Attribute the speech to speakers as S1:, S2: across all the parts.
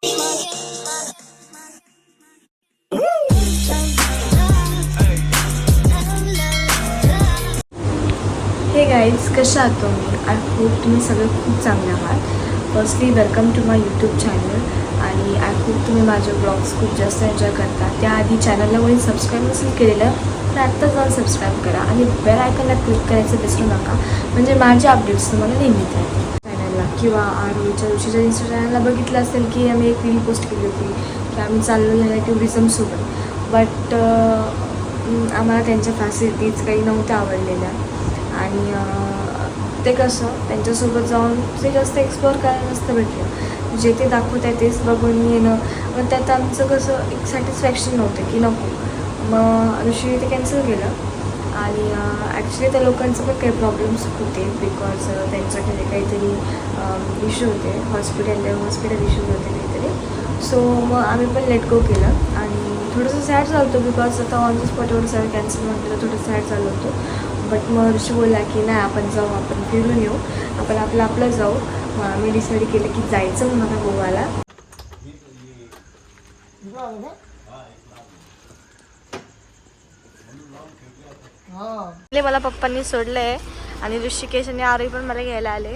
S1: हे गाईज, कशा आहात तुम्ही? आय होप तुम्ही सगळे खूप चांगले आहात. Firstly welcome to my YouTube channel. आणि आय होप तुम्ही माझे ब्लॉग्स खूप जास्त एन्जॉय करता. त्याआधी चॅनलला कोणी सबस्क्राईब नसेल केलेलं तर आत्ता जाऊन सबस्क्राईब करा आणि बेल आयकॉनला क्लिक करायचं विसरू नका, म्हणजे माझे अपडेट्स तुम्हाला नेहमीच आहेत चॅनलला. किंवा आरोहीच्या दिवशीच्या इंस्टाग्रामला बघितलं असेल की आम्ही एक रील पोस्ट केली होती की आम्ही चाललो झालं टुरिझमसोबत. बट आम्हाला त्यांच्या फॅसिलिटीज काही नव्हत्या आवडलेल्या आणि ते कसं त्यांच्यासोबत जाऊन ते जास्त एक्सप्लोअर करायला नसतं भेटलं. जे ते दाखवत आहे तेच बघून येणं, मग त्यात आमचं कसं एक सॅटिस्फॅक्शन नव्हतं की नको. मग ऋषी ते कॅन्सल केलं. आणि ॲक्च्युली त्या लोकांचं पण काही प्रॉब्लेम्स होते बिकॉज त्यांच्याकडे काहीतरी इश्यू होते, हॉस्पिटल इश्यूज होते काहीतरी. सो मग आम्ही पण लेट गो केलं आणि थोडंसं सॅड झालं होतं बिकॉज आता ऑन द स्पॉटवर सगळं कॅन्सल म्हटलं थोडं सॅड झालं होतं. बट मग ऋषी बोलला की नाही, आपण जाऊ, आपण फिरून येऊ, आपण आपलं जाऊ. मग आम्ही डिसाईड केलं की जायचं म्हणून आता गोव्याला. मला पप्पांनी सोडलंय आणि ऋषिकेश आणि आरोही पण मला घ्यायला आले.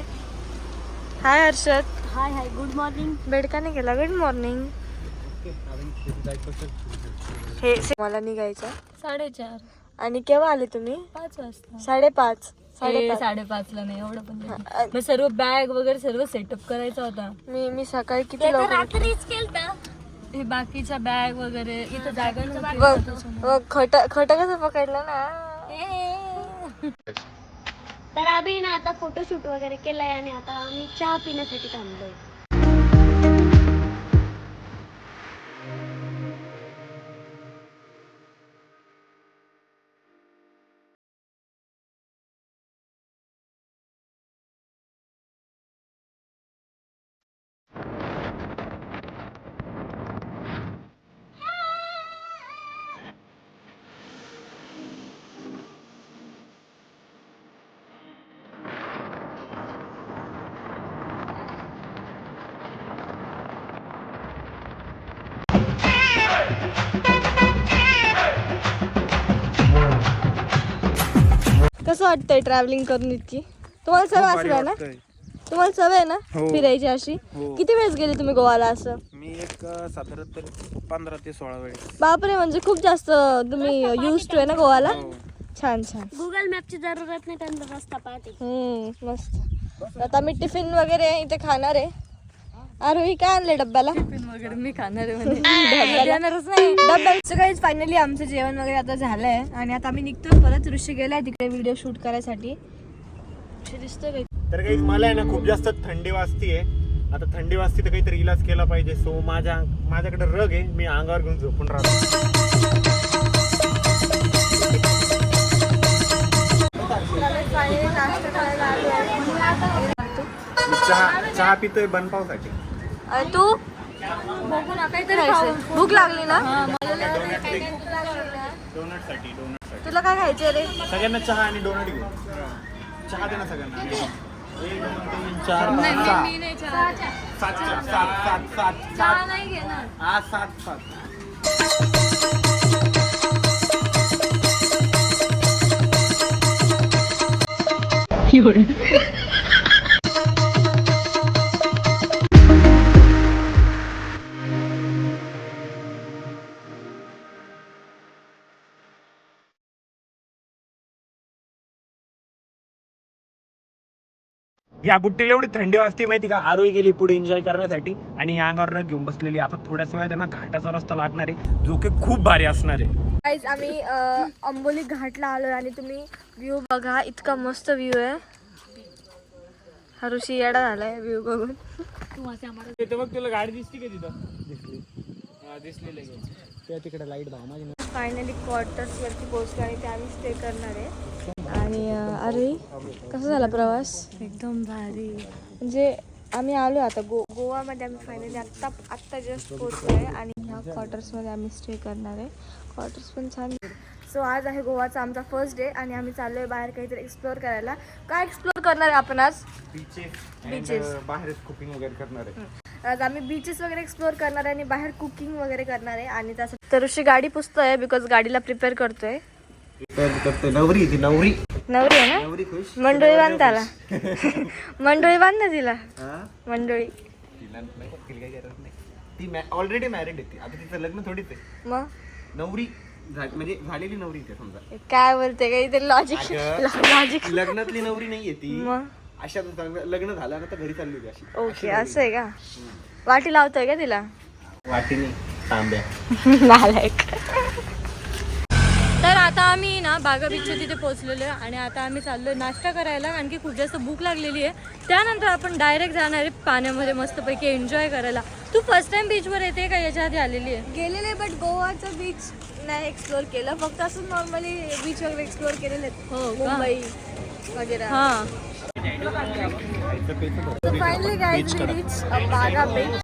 S1: हाय हर्षद.
S2: हाय हाय, गुड मॉर्निंग.
S1: बेड का नाही केला? Good morning. हे मला निघायचं
S2: 4:30.
S1: आणि केव्हा आले तुम्ही?
S2: 5 वाजता.
S1: 5:30.
S2: 5:30ला नाही, एवढं पण नाही. मग सर्व बॅग वगैरे सर्व सेटअप करायचा होता.
S1: मी सकाळी किती
S2: रात्रीच केलता. हे बाकीच्या बॅग वगैरे इथं जागा नव्हती.
S1: खट कसं पकडलं ना.
S2: तर आम्ही ना आता फोटोशूट वगैरे केलाय आणि आता आम्ही चहा पिण्यासाठी थांबलोय.
S1: कसं वाटतंय ट्रॅव्हलिंग करून इतकी? तुम्हाला सवय असणार ना? तुम्हाला सवय आहे ना फिरायची अशी? किती वेळेस गेले तुम्ही गोवाला असं?
S3: मी एक साधारण 15 ते 16 वेळेस.
S1: बापरे, म्हणजे खूप जास्त तुम्ही युज टू आहे ना गोवाला. छान छान.
S2: गुगल मॅपची जरूरत नाही, त्यांचा रस्ता पाहते.
S1: मस्त. आता मी टिफिन वगैरे इथे खाणार आहे. आरोही काय आणलंय डब्याला?
S2: टिफिन वगैरे मी खाणार आहे.
S1: देणारच नाही डब्याला. काहीच फायनली आमचं जेवण वगैरे आता झालंय आणि आता आम्ही निघतो परत. ऋषी गेलाय तिकडे व्हिडिओ शूट करायसाठी. दिसतोय
S3: तर काही मला आहे ना खूप जास्त थंडी वाजतीये. आता थंडी वाजती तर काहीतरी इलाज केला पाहिजे. सो माझ्याकडे रग आहे, मी अंगावर घेऊन झोपून राहतो. चहा पितोय बनपावसाठी.
S1: तू
S2: बघू ना काहीतरी
S1: भूक लागली ना?
S3: डोनट साठी
S1: तुला काय खायचंय रे?
S3: सगळ्यांना चहा आणि डोनट घेऊ. चहा दे ना सगळ्यांना. 1 2 3 4 5 6 7
S2: नाही घेणार.
S3: 7 या बुट्टीला एवढी थंडी वाजते माहिती का? आरोही गेली पुढे एन्जॉय करण्यासाठी आणि या अंगावर घेऊन बसलेली. आता थोड्याच वेळा त्यांना घाटाचा रस्ता लागणार आहे, जो की खूप भारी असणार आहे.
S1: गाईज, आम्ही अंबोली घाटला आलोय आणि तुम्ही व्ह्यू बघा, इतका मस्त व्ह्यू आहे. हा ऋषी येडा झालाय व्ह्यू बघून.
S3: तिथं बघ, तुला गाडी दिसली का? तिथं दिसली लगेच. त्या तिकडे लाईट धाव माझी.
S1: फायनली क्वार्टर्स वरती पोहोचलो आणि ते आम्ही स्टे करणार आहे. आणि अरे कसा झाला प्रवास?
S2: एकदम भारी.
S1: म्हणजे आम्ही आलो आता गोवामध्ये. आम्ही फायनली आत्ता जस्ट पोहोचलो आहे आणि ह्या क्वार्टर्समध्ये आम्ही स्टे करणार आहे. क्वार्टर्स पण छान. सो आज आहे गोवाचा आमचा फर्स्ट डे आणि आम्ही चाललो आहे बाहेर काहीतरी एक्सप्लोअर करायला. काय एक्सप्लोअर करणार आहे आपण आज?
S3: बीचेस बाहेरच कुकिंग वगैरे करणार आहे.
S1: आज आम्ही बीचेस वगैरे एक्सप्लोअर करणार आहे आणि बाहेर कुकिंग वगैरे करणार आहे. आणि त्यासाठी तरुषी गाडी पुसतोय बिकॉज गाडीला प्रिपेअर करतोय.
S3: नवरी ती नवरी
S1: नवरी आहे ना.
S3: नवरी खुश
S1: मंडोळी बांध त्याला. मंडोळी बांध ना तिला. मंडोळी
S3: तिला काही गरज नाही. ती ऑलरेडी मॅरिड आहे ती. आता तिचं लग्न थोडीच आहे.
S1: मग
S3: नवरी म्हणजे झालेली नवरी ते समजा.
S1: काय बोलते काही ते लॉजिक
S3: लग्नातली नवरी नाहीये ती.
S1: मग
S3: अशा लग्न झालं ना तर घरी चालली होती अशी.
S1: ओके असं आहे का. वाटी लावतोय का तिला.
S3: वाटीने तांब्या.
S1: नालायक.
S2: तर आता आम्ही ना बागा बीचच्या तिथे पोहोचलेलो आहे आणि आता आम्ही चाललो नाश्ता करायला कारण की खूप जास्त भूक लागलेली आहे. त्यानंतर आपण डायरेक्ट जाणार आहे पाण्यामध्ये मस्तपैकी एन्जॉय करायला. तू फर्स्ट टाइम बीचवर येते का याच्या आधी आलेली आहे.
S1: गेलेले बट गोवाचं बीच नाही एक्सप्लोअर केलं. फक्त असं नॉर्मली बीच वगैरे एक्सप्लोअर केलेले आहेत.
S2: हो का?
S1: मुंबई वगैरे.
S2: हां
S1: फायनली गाइस वी रीच बागा बीच.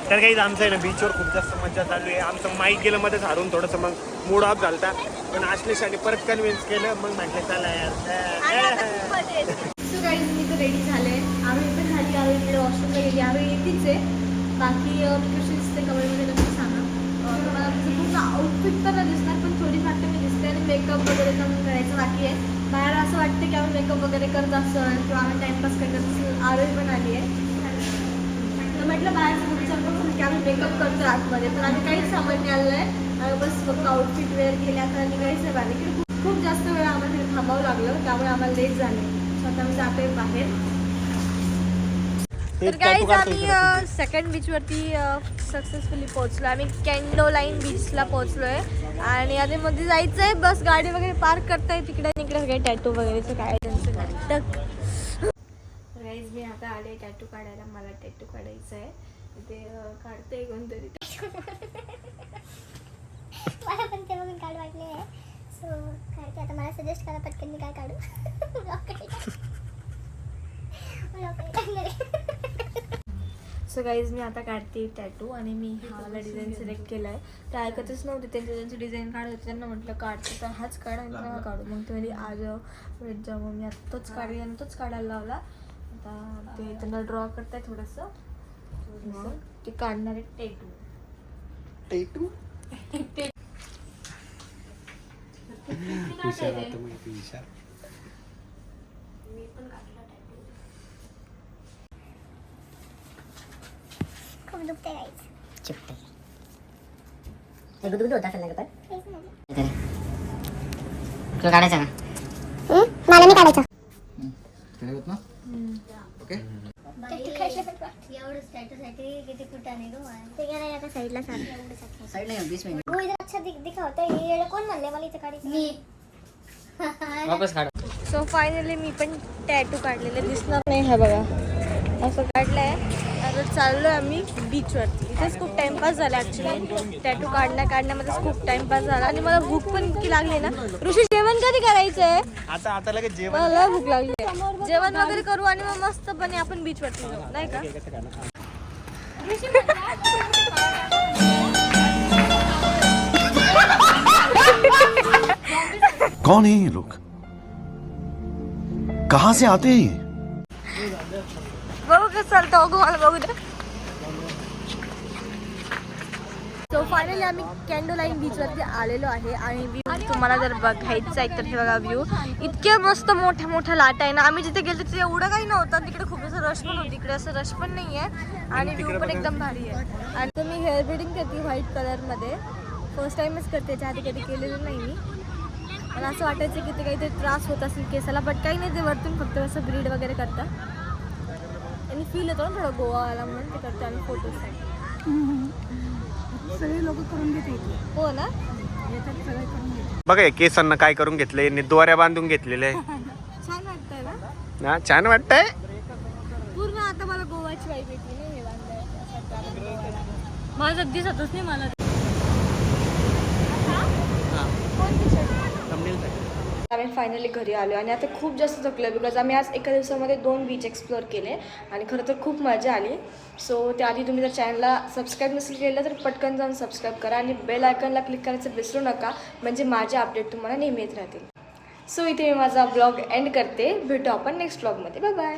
S3: तर काही आमचं आहे ना बीचवर खूप जास्त मजा चालू आहे. आमचं माईक गेलं मध्ये हारून थोडंसं मग मूड ऑफ झालता. पण आश्लेषाने परत कन्व्हिन्स केलं. मग म्हटलं चला यार.
S1: सो गाईज मी तर रेडी झाले. आम्ही पण झाली. आम्ही इकडे वॉशरूमला गेली. आम्ही येतीच आहे. बाकी मी कशी दिसते कमेंटमध्ये नक्की सांगा. मला आमचं पूर्ण आउटफिट तर नाही दिसणार पण थोडीफार तर मी दिसते. आणि मेकअप वगैरे करून करायचं बाकी आहे. बाहेर असं वाटतं की आम्ही मेकअप वगैरे करत असेल किंवा आम्ही टाइमपास करत असेल. आरोही पण आली आहे. तर म्हटलं बाहेरचं विचार करून की आम्ही मेकअप करतो आतमध्ये. पण आम्ही काहीच सामान नाही आलेलं आहे. बस फक्त आउटफिट वेअर केल्या तर आणि काहीच नाही बाहेर. इकडे खूप जास्त वेळ आम्हाला तिथे थांबावं लागलं. त्यामुळे आम्हाला लेट झाले. स्वतः आम्ही जातोय बाहेर. तर गाईज आम्ही सेकंड बीचवरती सक्सेसफुली पोहोचलो. आम्ही कॅन्डोलाईन बीचला पोहोचलो आहे आणि आधीमध्ये जायचं आहे. बस गाडी वगैरे पार्क करताय तिकडे आणि इकडे सगळे टॅटू वगैरेचं काय त्यांचं नाटक. गाईज मी आता आले टॅटू काढायला. मला टॅटू काढायचं आहे. ते काढते कोणतरी.
S4: मला पण ते बघून काढ वाटले आहे. सो काढते आता. मला सजेस्ट करा पटकन मी काय काढू.
S1: सो गाईज मी आता काढते टॅटू आणि मी हा वाला डिझाईन सिलेक्ट केला आहे. ते ऐकतच नव्हते. त्यांचं ज्यांचं डिझाईन काढत होते त्यांना म्हटलं काढते तर हाच काढा आणि नका काढू. मग ते म्हणजे आज वेट जाऊ. मग मी आता तोच काढेल आणि तोच काढायला लावला. आता ते त्यांना ड्रॉ करताय थोडंसं. ते काढणार आहे टॅटू.
S3: टेटू
S1: मी पण काढला टॅटू.
S4: खूप दुखते गाईज.
S5: चिपटे हे गुदगुद होत असेल ना पण तुला काढायचं ना.
S4: मला नाही काढायचं.
S3: ओके
S4: एवढं स्टॅटससाठी किती कुठं नाही गो. ते गेला एका साईडला सारखं.
S5: साइड नाही 20 मिनिट
S4: गो इथं अच्छा दिखावतं. हे कोण म्हणले मला इथं काढायचं. मी
S5: वापस काढ.
S1: सो फायनली मी पण टॅटू काढलेले दिसणार नाही. हा बघा असं काढलंय. आता चाललो आहे आम्ही बीचवरती. इथेच खूप टाइमपास झाला ॲक्च्युली. टॅटू काढण्यामध्येच खूप टाइमपास झाला आणि मला भूक पण इतकी लागली ना. ऋषी जेवण कधी करायचं आहे.
S3: आता लगेच जेवण.
S1: मला भूक लागली. जेवण वगैरे करू आणि मग मस्तपणे आपण बीचवरती जाऊ नाही का.
S6: कौन है ये लोग कहां से आते हैं ये
S1: बघू कसं चालतं. बघू मला बघू द्या. सो फायनली आम्ही कॅन्डोलाईन बीचवरती आलेलो आहे आणि व्ह्यू तुम्हाला जर बघायचं आहे तर हे बघा व्ह्यू. इतक्या मस्त मोठ्या मोठ्या लाटा आहे ना. आम्ही जिथे गेलो तिथे एवढं काही नव्हतं. तिकडे खूप असं रश पण होती. इकडे असं रश पण नाही आहे आणि व्ह्यू पण एकदम भारी आहे. आणि तुम्ही हेअर ब्रीडिंग करते व्हाईट कलरमध्ये. फर्स्ट टाईमच करते. त्याच्या आधी कधी केलेलं नाही मी. मला असं वाटायचं की ते काहीतरी त्रास होत असेल केसाला बट काही नाही. ते वरतून फक्त असं ब्रीड वगैरे करतात आणि फील येतो ना थोडं गोवाला म्हणून ते करतो आम्ही फोटोसाठी.
S2: सगळे लोक करून घेते.
S1: हो ना.
S3: बघा केसांना काय करून घेतलंय. दोऱ्या बांधून घेतलेले आहे.
S1: छान वाटतंय ना.
S3: ना छान वाटतंय.
S1: पूर्ण आता मला गोवाची वाईब येते नाही हे बांधायचं.
S2: माझं दिसतच नाही मला.
S1: आम्ही फायनली घरी आलो आणि आता खूप जास्त थकलो बिकॉज आम्ही आज एका दिवसामध्ये 2 बीच एक्सप्लोअर केले आणि खरं तर खूप मजा आली. सो त्याआधी तुम्ही जर चॅनलला सबस्क्राईब नसेल केलं तर पटकन जाऊन सबस्क्राईब करा आणि बेल आयकॉनला क्लिक करायचं विसरू नका, म्हणजे माझे अपडेट तुम्हाला नेहमी येत राहतील. सो इथे मी माझा ब्लॉग एंड करते. भेटू आपण नेक्स्ट ब्लॉगमध्ये. Bye bye.